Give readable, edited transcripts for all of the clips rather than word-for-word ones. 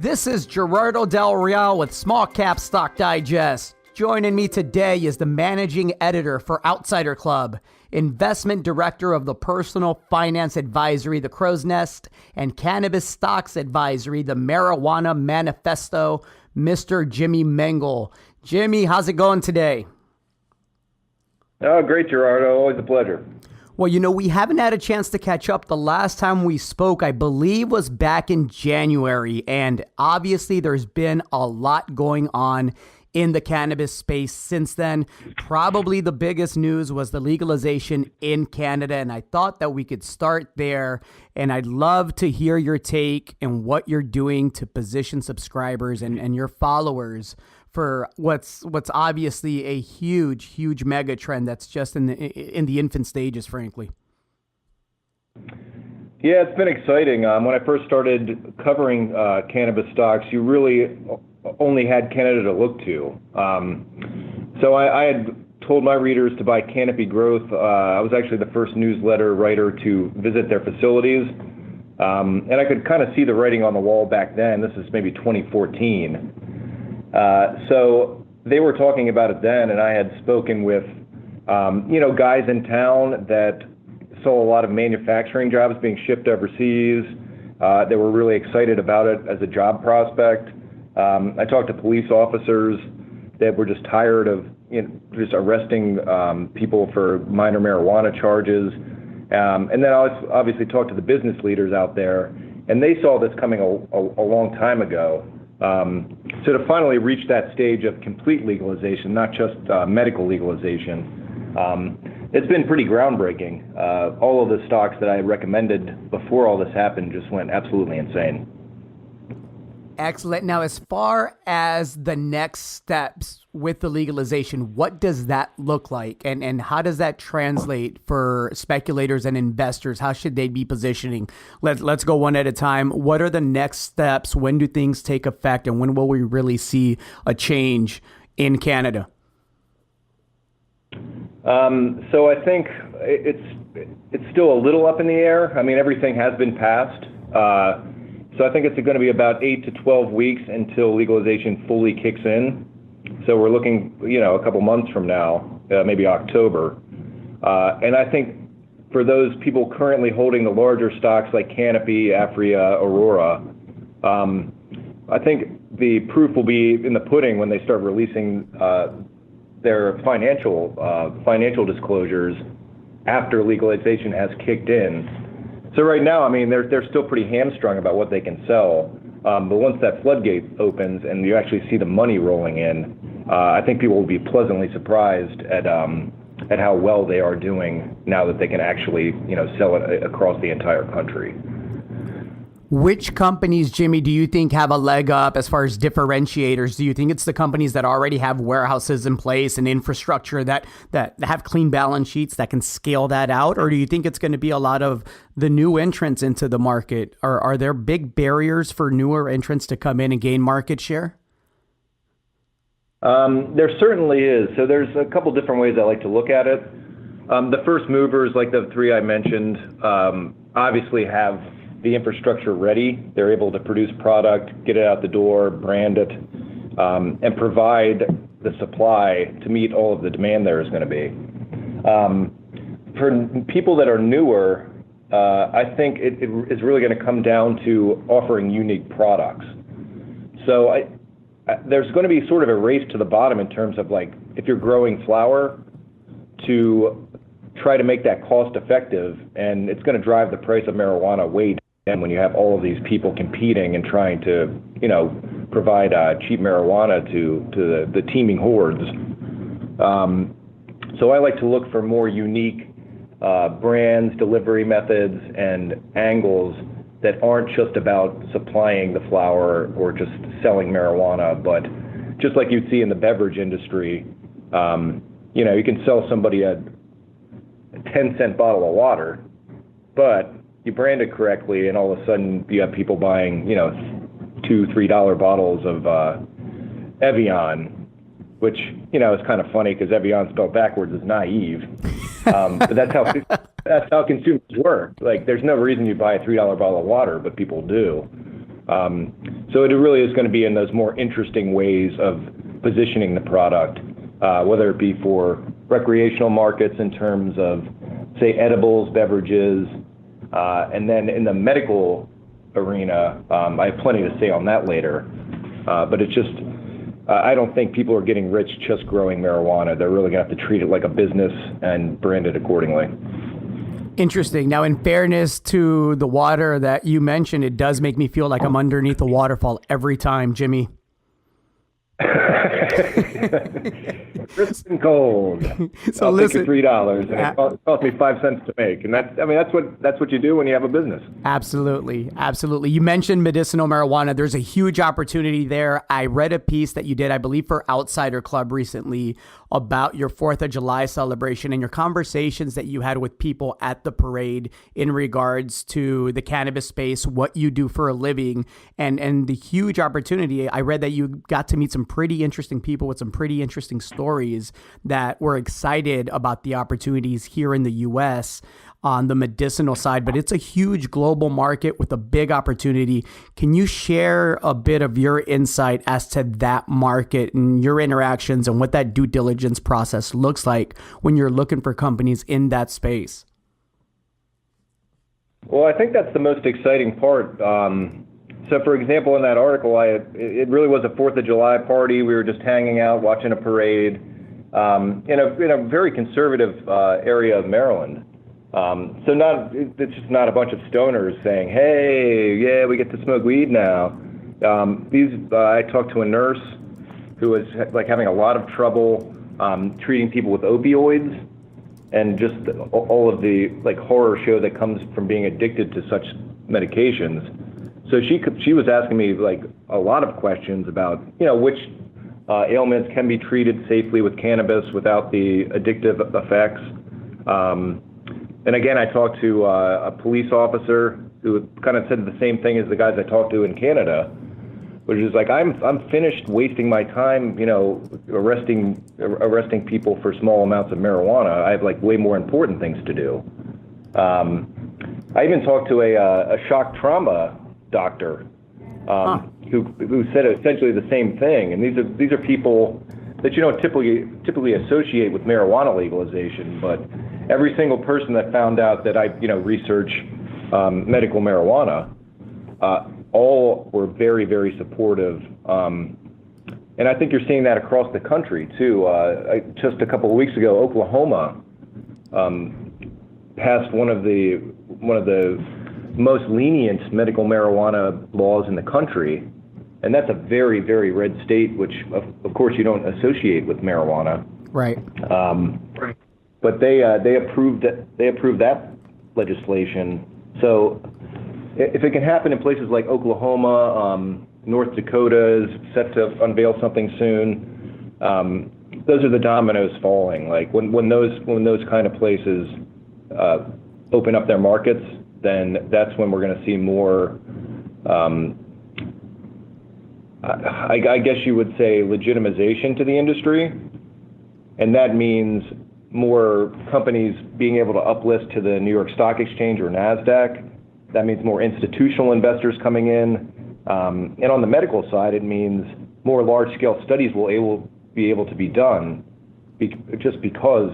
This is Gerardo Del Real with Small Cap Stock Digest. Joining me today is the managing editor for Outsider Club, investment director of the Personal Finance Advisory, The Crow's Nest, and Cannabis Stocks Advisory, The Marijuana Manifesto, Mr. Jimmy Mengel. Jimmy, how's it going today? Oh, great, Gerardo. Always a pleasure. Well, you know, we haven't had a chance to catch up. The last time we spoke, I believe, was back in January. And obviously, there's been a lot going on in the cannabis space since then. Probably the biggest news was the legalization in Canada. And I thought that we could start there. And I'd love to hear your take and what you're doing to position subscribers and your followers for what's obviously a huge mega trend that's just in the infant stages, frankly. Yeah, it's been exciting. When I first started covering cannabis stocks, you really only had Canada to look to. So I had told my readers to buy Canopy Growth. I was actually the first newsletter writer to visit their facilities. And I could kind of see the writing on the wall back then. This is maybe 2014. So they were talking about it then, and I had spoken with, guys in town that saw a lot of manufacturing jobs being shipped overseas. They were really excited about it as a job prospect. I talked to police officers that were just tired of just arresting people for minor marijuana charges. And then I obviously talked to the business leaders out there, and they saw this coming a long time ago. So to finally reach that stage of complete legalization, not just medical legalization, it's been pretty groundbreaking. All of the stocks that I recommended before all this happened just went absolutely insane. Excellent. Now, as far as the next steps with the legalization, what does that look like? And how does that translate for speculators and investors? How should they be positioning? Let's go one at a time. What are the next steps? When do things take effect? And when will we really see a change in Canada? So I think it's still a little up in the air. I mean, everything has been passed. So I think it's going to be about 8 to 12 weeks until legalization fully kicks in. So we're looking, a couple months from now, maybe October. And I think for those people currently holding the larger stocks like Canopy, Afria, Aurora, I think the proof will be in the pudding when they start releasing their financial disclosures after legalization has kicked in. So right now, I mean, they're still pretty hamstrung about what they can sell. But once that floodgate opens and you actually see the money rolling in, I think people will be pleasantly surprised at how well they are doing now that they can actually, sell it across the entire country. Which companies, Jimmy, do you think have a leg up as far as differentiators? Do you think it's the companies that already have warehouses in place and infrastructure that have clean balance sheets that can scale that out? Or do you think it's going to be a lot of the new entrants into the market? Are there big barriers for newer entrants to come in and gain market share? There certainly is. So there's a couple different ways I like to look at it. The first movers, like the three I mentioned, obviously have the infrastructure ready. They're able to produce product, get it out the door, brand it, and provide the supply to meet all of the demand there is going to be. For people that are newer, I think it is really going to come down to offering unique products. So there's going to be sort of a race to the bottom in terms of, like, if you're growing flower, to try to make that cost effective, and it's going to drive the price of marijuana way down when you have all of these people competing and trying to, provide cheap marijuana to the teeming hordes. So I like to look for more unique brands, delivery methods, and angles that aren't just about supplying the flower or just selling marijuana, but just like you'd see in the beverage industry, you can sell somebody a 10-cent bottle of water, but you brand it correctly, and all of a sudden you have people buying, $2-3 bottles of Evian, which, is kind of funny because Evian spelled backwards is naive. But that's how consumers work. Like, there's no reason you buy a $3 bottle of water, but people do. So it really is going to be in those more interesting ways of positioning the product, whether it be for recreational markets in terms of, say, edibles, beverages, and then in the medical arena, I have plenty to say on that later. But it's just, I don't think people are getting rich just growing marijuana. They're really going to have to treat it like a business and brand it accordingly. Interesting. Now, in fairness to the water that you mentioned, it does make me feel like I'm underneath a waterfall every time, Jimmy. Crisp and cold. So I'll listen, take your $3, and it cost me 5 cents to make, and that's what you do when you have a business. Absolutely, absolutely. You mentioned medicinal marijuana. There's a huge opportunity there. I read a piece that you did, I believe, for Outsider Club recently about your 4th of July celebration and your conversations that you had with people at the parade in regards to the cannabis space, what you do for a living, and the huge opportunity. I read that you got to meet some pretty interesting people with some pretty interesting stories that were excited about the opportunities here in the U.S. on the medicinal side, but it's a huge global market with a big opportunity. Can you share a bit of your insight as to that market and your interactions and what that due diligence process looks like when you're looking for companies in that space? Well, I think that's the most exciting part. So, for example, in that article, it really was a 4th of July party. We were just hanging out, watching a parade in a very conservative area of Maryland. So it's just not a bunch of stoners saying, "Hey, yeah, we get to smoke weed now." I talked to a nurse who was like having a lot of trouble treating people with opioids, and just all of the like horror show that comes from being addicted to such medications. So she was asking me like a lot of questions about, which ailments can be treated safely with cannabis without the addictive effects. And again, I talked to a police officer who kind of said the same thing as the guys I talked to in Canada, which is like, I'm finished wasting my time, arresting people for small amounts of marijuana. I have like way more important things to do. I even talked to a shock trauma doctor who said essentially the same thing. And these are people that you don't typically associate with marijuana legalization, but every single person that found out that I research medical marijuana, all were very, very supportive. And I think you're seeing that across the country too. Just a couple of weeks ago, Oklahoma passed one of the most lenient medical marijuana laws in the country, and that's a very, very red state, which of course you don't associate with marijuana. Right. But they approved that legislation. So if it can happen in places like Oklahoma, North Dakota is set to unveil something soon. Those are the dominoes falling. Like when those kind of places open up their markets, then that's when we're going to see more. I guess you would say legitimization to the industry, and that means more companies being able to uplist to the New York Stock Exchange or NASDAQ. That means more institutional investors coming in. And on the medical side, it means more large-scale studies will be able to be done just because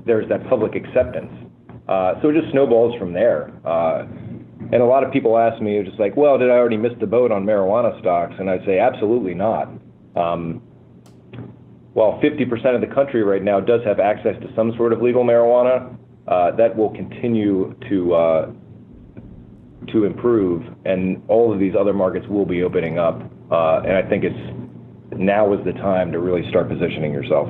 there's that public acceptance. So it just snowballs from there. And a lot of people ask me, just like, well, did I already miss the boat on marijuana stocks? And I say, absolutely not. While 50% of the country right now does have access to some sort of legal marijuana, that will continue to improve, and all of these other markets will be opening up. And I think now is the time to really start positioning yourself.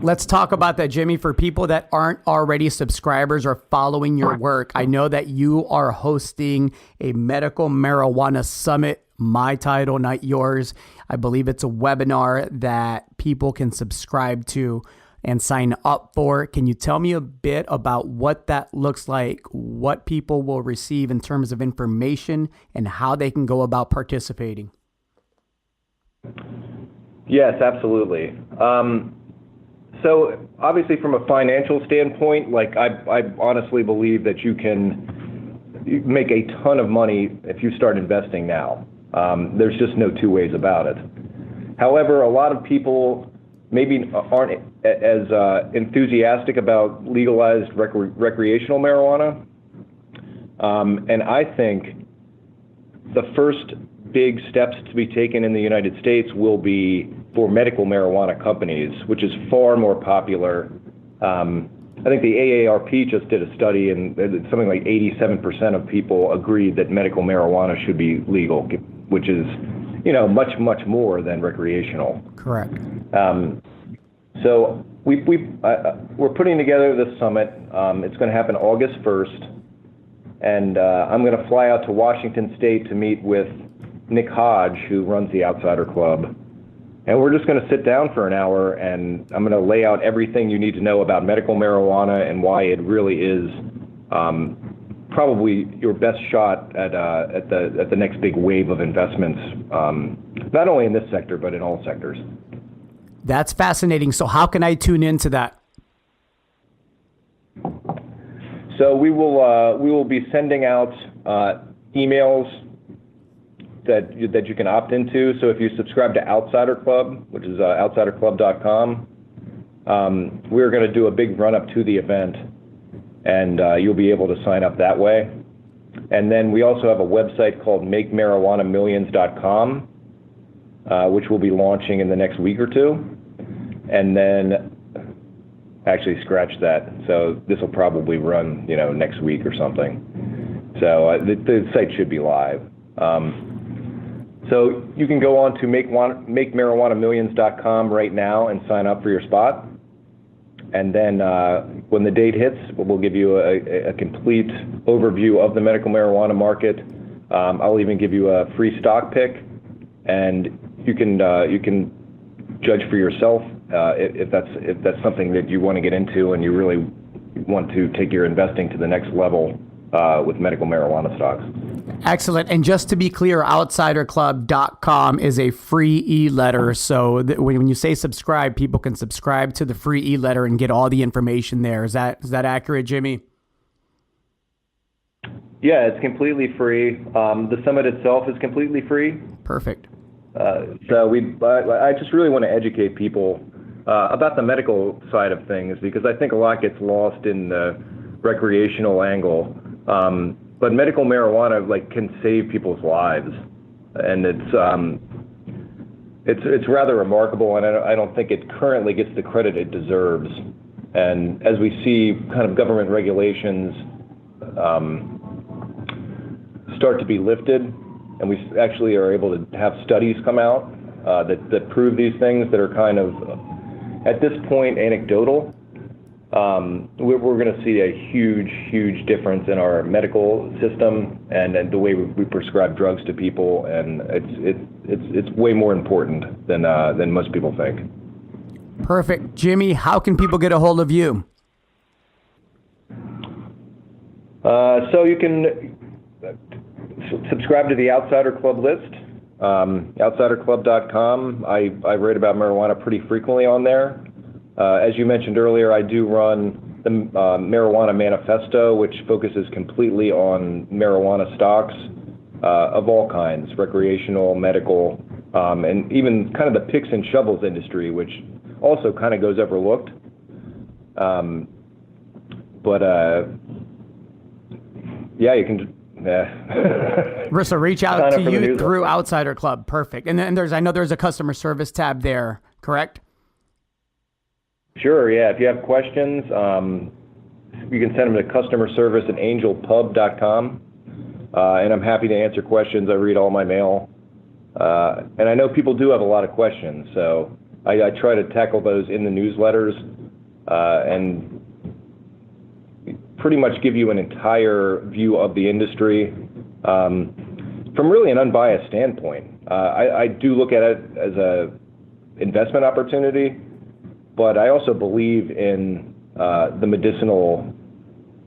Let's talk about that, Jimmy. For people that aren't already subscribers or following your work, I know that you are hosting a medical marijuana summit, my title, not yours. I believe it's a webinar that people can subscribe to and sign up for. Can you tell me a bit about what that looks like, what people will receive in terms of information, and how they can go about participating? Yes, absolutely. So obviously from a financial standpoint, like I honestly believe that you can you make a ton of money if you start investing now. There's just no two ways about it. However, a lot of people maybe aren't as enthusiastic about legalized recreational marijuana. And I think the first big steps to be taken in the United States will be for medical marijuana companies, which is far more popular. I think the AARP just did a study, and something like 87% of people agreed that medical marijuana should be legal, which is, much, much more than recreational. Correct. So we're putting together this summit. It's going to happen August 1st, and I'm going to fly out to Washington State to meet with Nick Hodge, who runs the Outsider Club. And we're just going to sit down for an hour, and I'm going to lay out everything you need to know about medical marijuana and why it really is probably your best shot at the next big wave of investments, not only in this sector, but in all sectors. That's fascinating. So how can I tune into that? So we will be sending out emails that you can opt into. So if you subscribe to Outsider Club, which is outsiderclub.com, we're going to do a big run up to the event, and you'll be able to sign up that way. And then we also have a website called MakeMarijuanaMillions.com, which we'll be launching in the next week or two. And then, actually scratch that. So this will probably run, next week or something. So the site should be live. So you can go on to MakeMarijuanaMillions.com right now and sign up for your spot. And then when the date hits, we'll give you a complete overview of the medical marijuana market. I'll even give you a free stock pick, and you can judge for yourself if that's something that you want to get into and you really want to take your investing to the next level with medical marijuana stocks. Excellent. And just to be clear, outsiderclub.com is a free e-letter. So when you say subscribe, people can subscribe to the free e-letter and get all the information there. Is that accurate, Jimmy? Yeah, it's completely free. The summit itself is completely free. Perfect. So I just really want to educate people about the medical side of things, because I think a lot gets lost in the recreational angle. But medical marijuana can save people's lives, and it's rather remarkable, and I don't think it currently gets the credit it deserves. And as we see kind of government regulations start to be lifted, and we actually are able to have studies come out that prove these things that are kind of, at this point, anecdotal, we're going to see a huge difference in our medical system and the way we prescribe drugs to people, and it's way more important than most people think. Perfect. Jimmy, how can people get a hold of you? So you can subscribe to the Outsider Club list, outsiderclub.com. I write about marijuana pretty frequently on there. As you mentioned earlier, I do run the Marijuana Manifesto, which focuses completely on marijuana stocks of all kinds, recreational, medical, and even kind of the picks and shovels industry, which also kind of goes overlooked. Yeah, you can. So reach out to you through Outsider Club. Perfect. And then I know there's a customer service tab there, correct? Sure, yeah. If you have questions, you can send them to customer service at angelpub.com, and I'm happy to answer questions. I read all my mail. And I know people do have a lot of questions, so I try to tackle those in the newsletters and pretty much give you an entire view of the industry from really an unbiased standpoint. I do look at it as a investment opportunity, but I also believe in the medicinal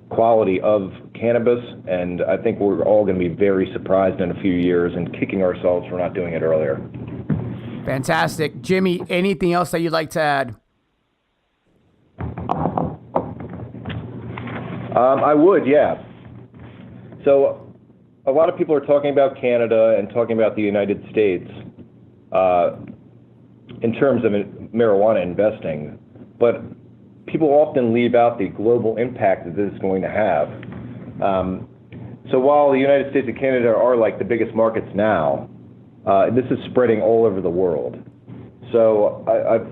quality of cannabis, and I think we're all going to be very surprised in a few years and kicking ourselves for not doing it earlier. Fantastic. Jimmy, anything else that you'd like to add? I would, yeah. So a lot of people are talking about Canada and talking about the United States in terms of marijuana investing, but people often leave out the global impact that this is going to have. So while the United States and Canada are like the biggest markets now, this is spreading all over the world. So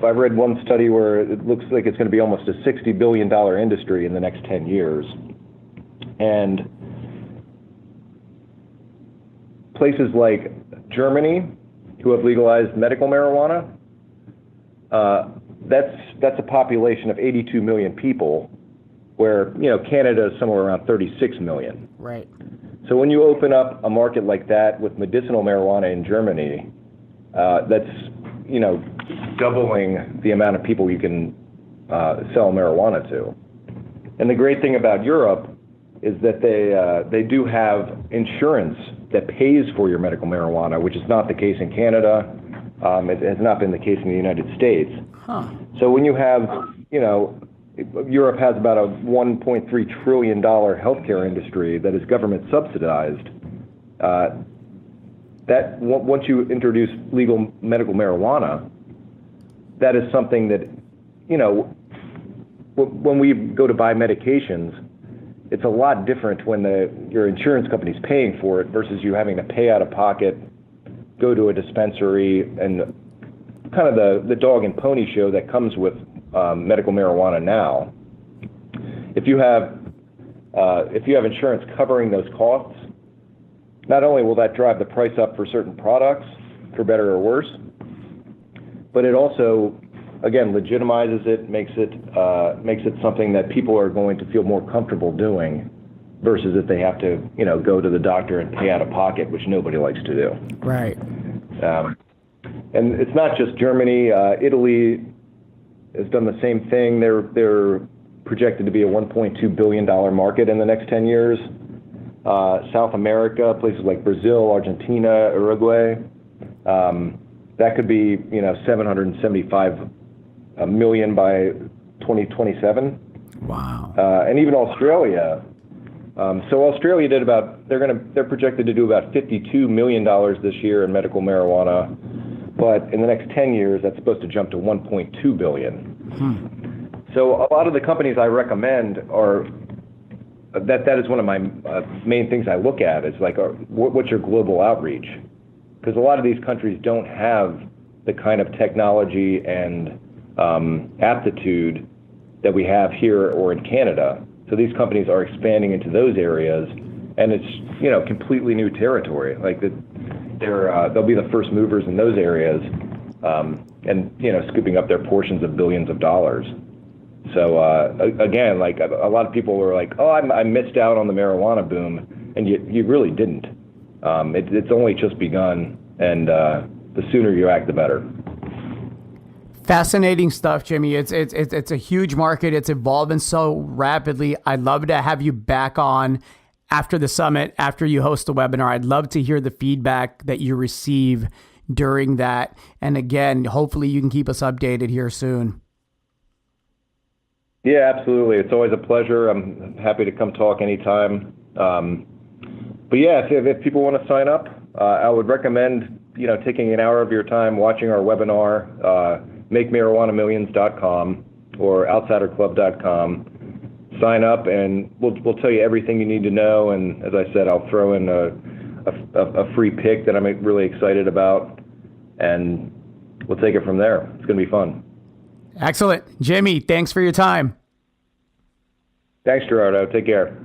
I've read one study where it looks like it's going to be almost a $60 billion industry in the next 10 years. And places like Germany, who have legalized medical marijuana, that's a population of 82 million people, where Canada is somewhere around 36 million. Right. So when you open up a market like that with medicinal marijuana in Germany, that's doubling the amount of people you can sell marijuana to. And the great thing about Europe is that they do have insurance that pays for your medical marijuana, which is not the case in Canada. It has not been the case in the United States. Huh. So when you have, Europe has about a $1.3 trillion healthcare industry that is government subsidized. That once you introduce legal medical marijuana, that is something that, when we go to buy medications, it's a lot different when your insurance company's paying for it versus you having to pay out of pocket, go to a dispensary, and kind of the dog and pony show that comes with medical marijuana now. If you have insurance covering those costs, not only will that drive the price up for certain products, for better or worse, but it also, again, legitimizes it, makes it something that people are going to feel more comfortable doing, versus if they have to, go to the doctor and pay out of pocket, which nobody likes to do. Right. And it's not just Germany. Italy has done the same thing. They're projected to be a $1.2 billion market in the next 10 years. South America, places like Brazil, Argentina, Uruguay, that could be 775 million by 2027. Wow. And even Australia. So Australia they're projected to do about $52 million this year in medical marijuana, but in the next 10 years, that's supposed to jump to 1.2 billion. So a lot of the companies I recommend that is one of my main things I look at, is like, what's your global outreach? Because a lot of these countries don't have the kind of technology and aptitude that we have here or in Canada. So these companies are expanding into those areas, and it's completely new territory. Like they'll be the first movers in those areas, and scooping up their portions of billions of dollars. So again, like a lot of people were like, "Oh, I missed out on the marijuana boom," and you really didn't. It's only just begun, and the sooner you act, the better. Fascinating stuff, Jimmy. It's a huge market. It's evolving so rapidly. I'd love to have you back on after the summit, after you host the webinar. I'd love to hear the feedback that you receive during that. And again, hopefully you can keep us updated here soon. Yeah, absolutely. It's always a pleasure. I'm happy to come talk anytime. But yeah, if people want to sign up, I would recommend taking an hour of your time watching our webinar. MakeMarijuanaMillions.com or OutsiderClub.com. Sign up, and we'll tell you everything you need to know. And as I said, I'll throw in a free pick that I'm really excited about, and we'll take it from there. It's going to be fun. Excellent. Jimmy, thanks for your time. Thanks, Gerardo. Take care.